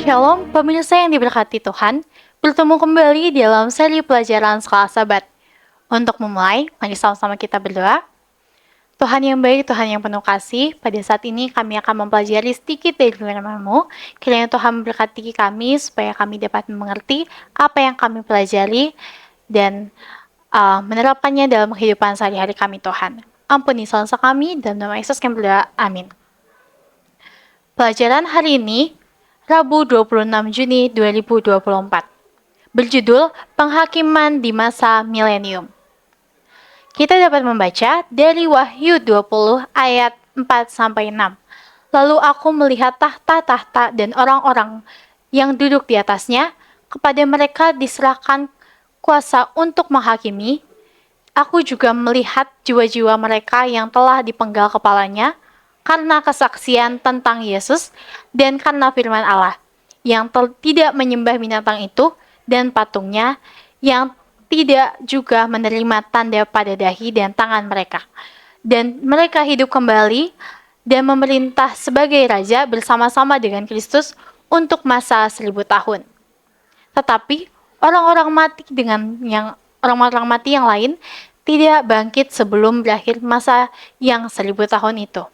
Shalom, pemirsa yang diberkati Tuhan. Bertemu kembali dalam seri pelajaran Sekolah Sabat. Untuk memulai, mari sama-sama kita berdoa. Tuhan yang baik, Tuhan yang penuh kasih, pada saat ini kami akan mempelajari sedikit dari firman-Mu. Kiranya Tuhan memberkati kami supaya kami dapat mengerti apa yang kami pelajari dan menerapkannya dalam kehidupan sehari-hari kami, Tuhan. Ampuni salah kami, dalam nama Yesus kami berdoa. Amin. Pelajaran hari ini, Rabu 26 Juni 2024, berjudul Penghakiman di Masa Milenium. Kita dapat membaca dari Wahyu 20 ayat 4-6. Lalu aku melihat tahta-tahta dan orang-orang yang duduk di atasnya, kepada mereka diserahkan kuasa untuk menghakimi. Aku juga melihat jiwa-jiwa mereka yang telah dipenggal kepalanya, karena kesaksian tentang Yesus dan karena firman Allah, yang tidak menyembah binatang itu dan patungnya, yang tidak juga menerima tanda pada dahi dan tangan mereka. Dan mereka hidup kembali dan memerintah sebagai raja bersama-sama dengan Kristus untuk masa 1000 tahun. Tetapi orang-orang mati yang lain tidak bangkit sebelum berakhir masa yang 1000 tahun itu.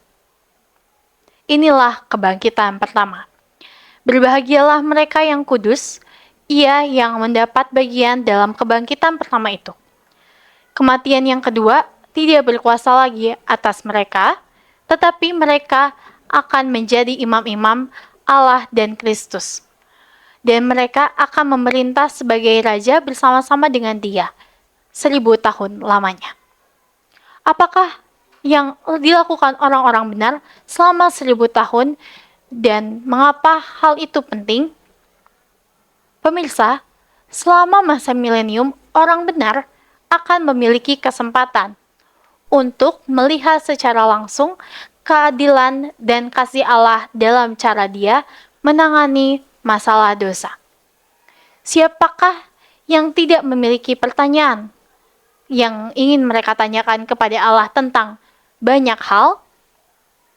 Inilah kebangkitan pertama. Berbahagialah mereka yang kudus, ia yang mendapat bagian dalam kebangkitan pertama itu. Kematian yang kedua tidak berkuasa lagi atas mereka, tetapi mereka akan menjadi imam-imam Allah dan Kristus. Dan mereka akan memerintah sebagai raja bersama-sama dengan Dia 1000 tahun lamanya. Apakah yang dilakukan orang-orang benar selama 1000 tahun dan mengapa hal itu penting? Pemirsa, selama masa milenium, orang benar akan memiliki kesempatan untuk melihat secara langsung keadilan dan kasih Allah dalam cara Dia menangani masalah dosa. Siapakah yang tidak memiliki pertanyaan yang ingin mereka tanyakan kepada Allah tentang banyak hal?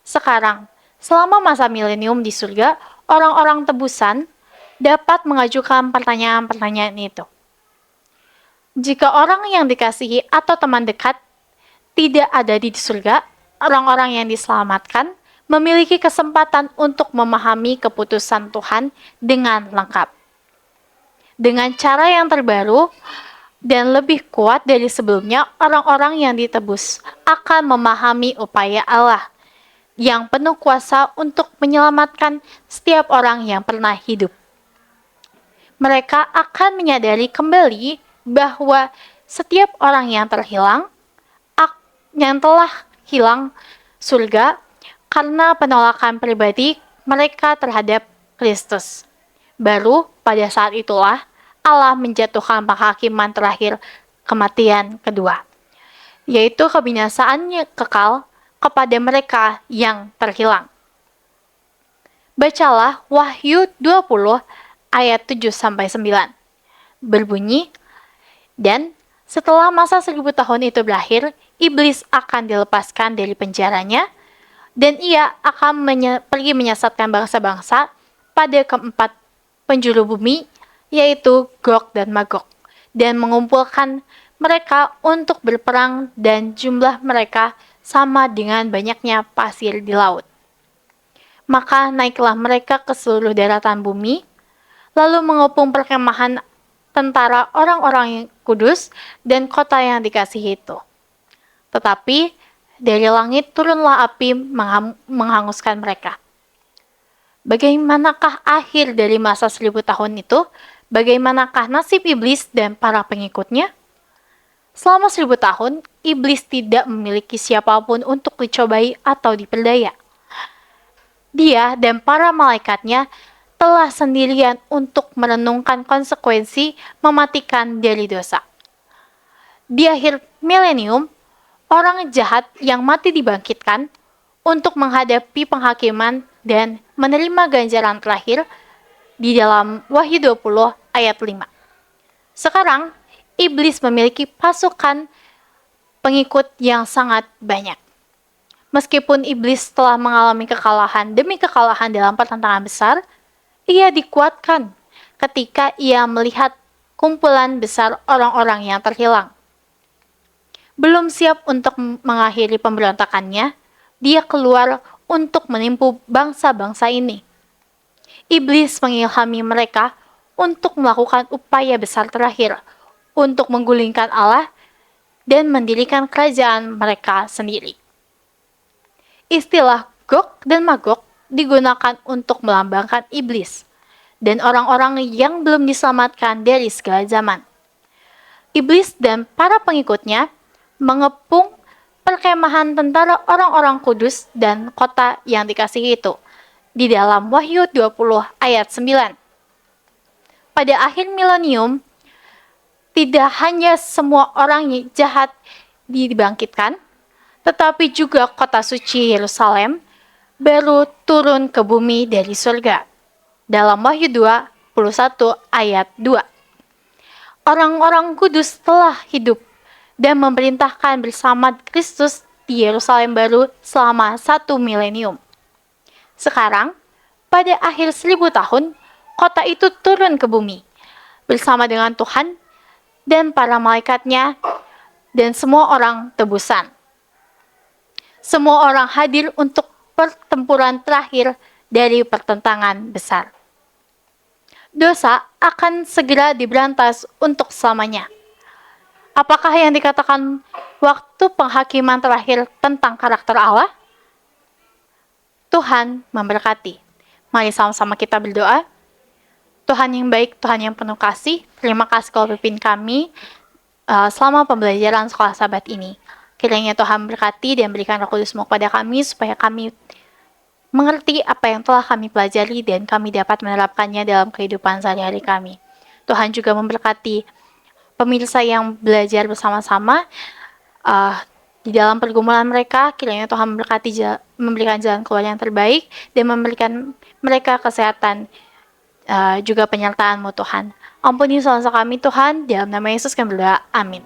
Sekarang, selama masa milenium di surga, orang-orang tebusan dapat mengajukan pertanyaan-pertanyaan itu. Jika orang yang dikasihi atau teman dekat tidak ada di surga, orang-orang yang diselamatkan memiliki kesempatan untuk memahami keputusan Tuhan dengan lengkap. Dengan cara yang terbaru dan lebih kuat dari sebelumnya, orang-orang yang ditebus akan memahami upaya Allah yang penuh kuasa untuk menyelamatkan setiap orang yang pernah hidup. Mereka akan menyadari kembali bahwa setiap orang yang telah hilang surga karena penolakan pribadi mereka terhadap Kristus. Baru pada saat itulah Allah menjatuhkan penghakiman terakhir, kematian kedua, yaitu kebinasaannya kekal kepada mereka yang terhilang. Bacalah Wahyu 20 ayat 7-9. Berbunyi, dan setelah masa 1000 tahun itu berakhir, iblis akan dilepaskan dari penjaranya, dan ia akan pergi menyesatkan bangsa-bangsa pada keempat penjuru bumi, yaitu Gog dan Magog, dan mengumpulkan mereka untuk berperang, dan jumlah mereka sama dengan banyaknya pasir di laut. Maka naiklah mereka ke seluruh daratan bumi, lalu mengepung perkemahan tentara orang-orang yang kudus dan kota yang dikasihi itu. Tetapi dari langit turunlah api menghanguskan mereka. Bagaimanakah akhir dari masa 1000 tahun itu? Bagaimanakah nasib iblis dan para pengikutnya? Selama 1000 tahun, iblis tidak memiliki siapapun untuk dicobai atau diperdaya. Dia dan para malaikatnya telah sendirian untuk merenungkan konsekuensi mematikan dari dosa. Di akhir milenium, orang jahat yang mati dibangkitkan untuk menghadapi penghakiman dan menerima ganjaran terakhir di dalam Wahyu 20 ayat 5. Sekarang, iblis memiliki pasukan pengikut yang sangat banyak. Meskipun iblis telah mengalami kekalahan demi kekalahan dalam pertentangan besar, Ia dikuatkan ketika ia melihat kumpulan besar orang-orang yang terhilang. Belum siap untuk mengakhiri pemberontakannya, dia keluar untuk menipu bangsa-bangsa ini. Iblis mengilhami mereka untuk melakukan upaya besar terakhir untuk menggulingkan Allah dan mendirikan kerajaan mereka sendiri. Istilah Gog dan Magog digunakan untuk melambangkan iblis dan orang-orang yang belum diselamatkan dari segala zaman. Iblis dan para pengikutnya mengepung perkemahan tentara orang-orang kudus dan kota yang dikasihi itu di dalam Wahyu 20 ayat 9. Pada akhir milenium, tidak hanya semua orang yang jahat dibangkitkan, tetapi juga kota suci Yerusalem baru turun ke bumi dari surga. Dalam Wahyu 21 ayat 2. Orang-orang kudus telah hidup dan memerintahkan bersama Kristus di Yerusalem baru selama 1 milenium. Sekarang, pada akhir 1000 tahun, kota itu turun ke bumi bersama dengan Tuhan dan para malaikatnya dan semua orang tebusan. Semua orang hadir untuk pertempuran terakhir dari pertentangan besar. Dosa akan segera diberantas untuk selamanya. Apakah yang dikatakan waktu penghakiman terakhir tentang karakter Allah? Tuhan memberkati. Mari sama-sama kita berdoa. Tuhan yang baik, Tuhan yang penuh kasih, terima kasih Kau pimpin kami selama pembelajaran sekolah Sabat ini. Kiranya Tuhan berkati dan berikan Roh Kudus-Mu kepada kami supaya kami mengerti apa yang telah kami pelajari dan kami dapat menerapkannya dalam kehidupan sehari-hari kami. Tuhan juga memberkati pemirsa yang belajar bersama-sama di dalam pergumulan mereka. Kiranya Tuhan memberkati, memberikan jalan keluar yang terbaik dan memberikan mereka kesehatan juga penyertaan-Mu Tuhan. Ampuni dosa kami Tuhan, dalam nama Yesus kami berdoa, amin.